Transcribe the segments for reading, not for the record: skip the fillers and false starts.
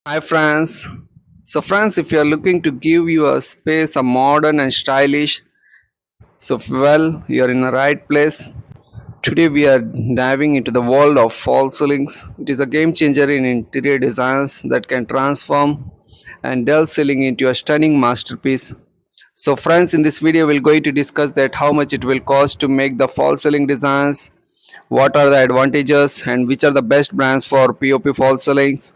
Hi friends. So friends, if you are looking to give your space a modern and stylish, you are in the right place. Today we are diving into the world of false ceilings. It is a game changer in interior designs that can transform and dull ceiling into a stunning masterpiece. So friends, in this video we're going to discuss that how much it will cost to make the false ceiling designs, what are the advantages and which are the best brands for POP false ceilings.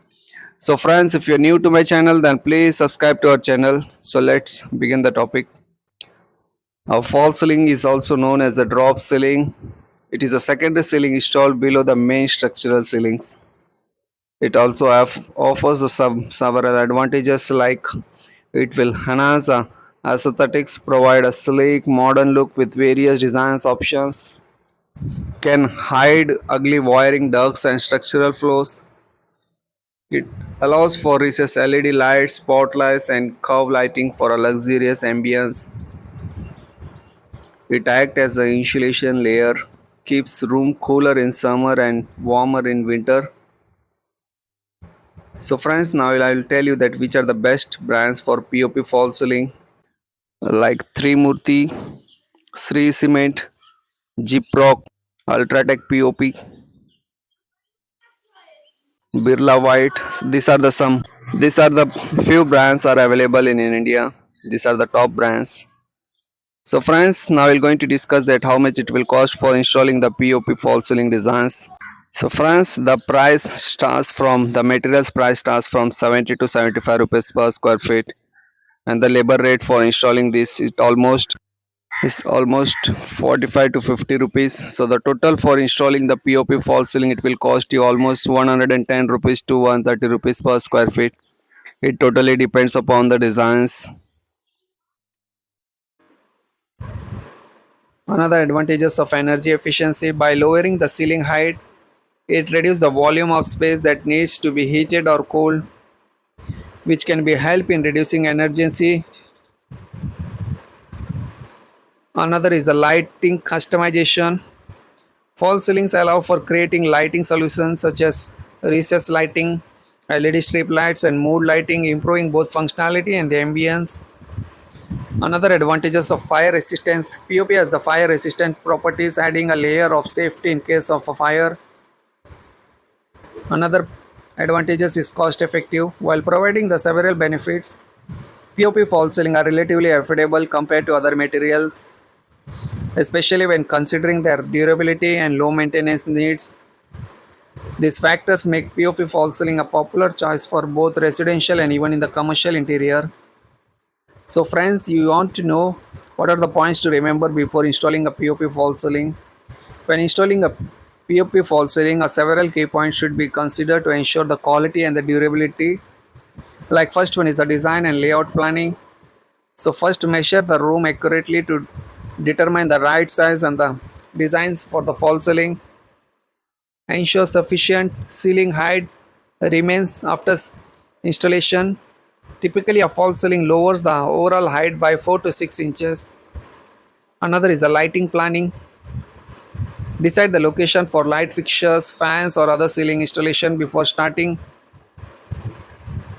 So friends, if you're new to my channel, then please subscribe to our channel. So let's begin the topic. A false ceiling is also known as a drop ceiling. It is a secondary ceiling installed below the main structural ceilings. It also offers several advantages like it will enhance the aesthetics, provide a sleek, modern look with various designs options, can hide ugly wiring ducts and structural flaws. It allows for recessed LED lights, spotlights, and curved lighting for a luxurious ambience. It acts as an insulation layer, keeps room cooler in summer and warmer in winter. So friends, now I will tell you that which are the best brands for POP false ceiling like Trimurti, Sri Cement, Gyproc, Ultratech POP, Birla White. These are the few brands are available in India. These are the top brands. So friends, now we're going to discuss that how much it will cost for installing the POP false ceiling designs. So friends, the materials price starts from 70 to 75 rupees per square feet, and the labor rate for installing this is almost 45 to 50 rupees. So the total for installing the POP false ceiling, it will cost you almost 110 rupees to 130 rupees per square feet. It totally depends upon the designs. Another advantages of energy efficiency: by lowering the ceiling height, it reduces the volume of space that needs to be heated or cooled, which can be help in reducing energy. Another is the lighting customization. False ceilings allow for creating lighting solutions such as recessed lighting, LED strip lights, and mood lighting, improving both functionality and the ambience. Another advantages of fire resistance: POP has the fire resistant properties, adding a layer of safety in case of a fire. Another advantages is cost effective. While providing the several benefits, POP false ceiling are relatively affordable compared to other materials, especially when considering their durability and low maintenance needs. These factors make POP false ceiling a popular choice for both residential and even in the commercial interior. So friends, you want to know what are the points to remember before installing a POP false ceiling? When installing a POP false ceiling, several key points should be considered to ensure the quality and the durability. Like first one is the design and layout planning. So first measure the room accurately to determine the right size and the designs for the false ceiling. Ensure sufficient ceiling height remains after installation. Typically, a false ceiling lowers the overall height by 4 to 6 inches. Another is the lighting planning. Decide the location for light fixtures, fans, or other ceiling installation before starting,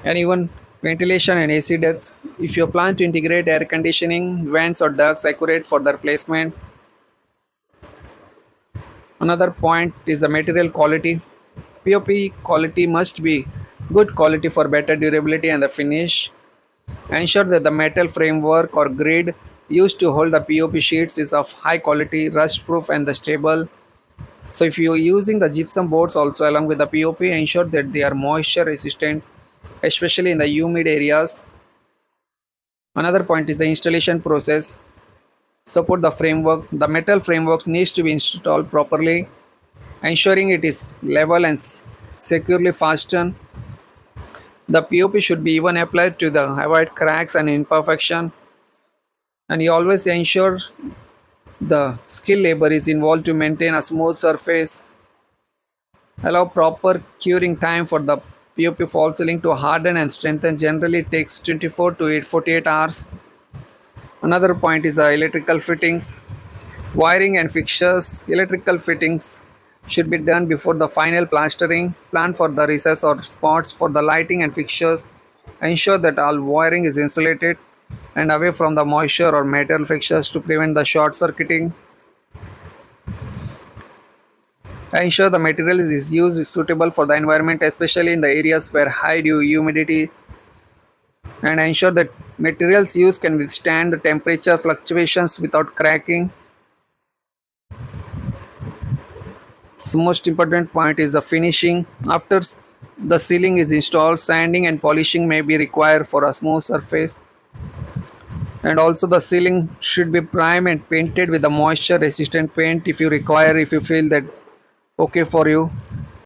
and even ventilation and AC ducts. If you plan to integrate air conditioning, vents, or ducts, accurate for their placement. Another point is the material quality. POP quality must be good quality for better durability and the finish. Ensure that the metal framework or grid used to hold the POP sheets is of high quality, rust proof, and the stable. So if you are using the gypsum boards also along with the POP, ensure that they are moisture resistant, especially in the humid areas. Another point is the installation process. Support the framework. The metal framework needs to be installed properly, ensuring it is level and securely fastened. The POP should be even applied to the avoid cracks and imperfection, and you always ensure the skilled labor is involved to maintain a smooth surface. Allow proper curing time for the POP false ceiling to harden and strengthen. Generally takes 24 to 48 hours. Another point is the electrical fittings. Wiring and fixtures. Electrical fittings should be done before the final plastering. Plan for the recess or spots for the lighting and fixtures. Ensure that all wiring is insulated and away from the moisture or metal fixtures to prevent the short circuiting. Ensure the material is used is suitable for the environment, especially in the areas where high humidity, and ensure that materials used can withstand the temperature fluctuations without cracking. So most important point is the finishing. After the ceiling is installed, sanding and polishing may be required for a smooth surface. And also the ceiling should be primed and painted with a moisture resistant paint if you require, if you feel that okay for you.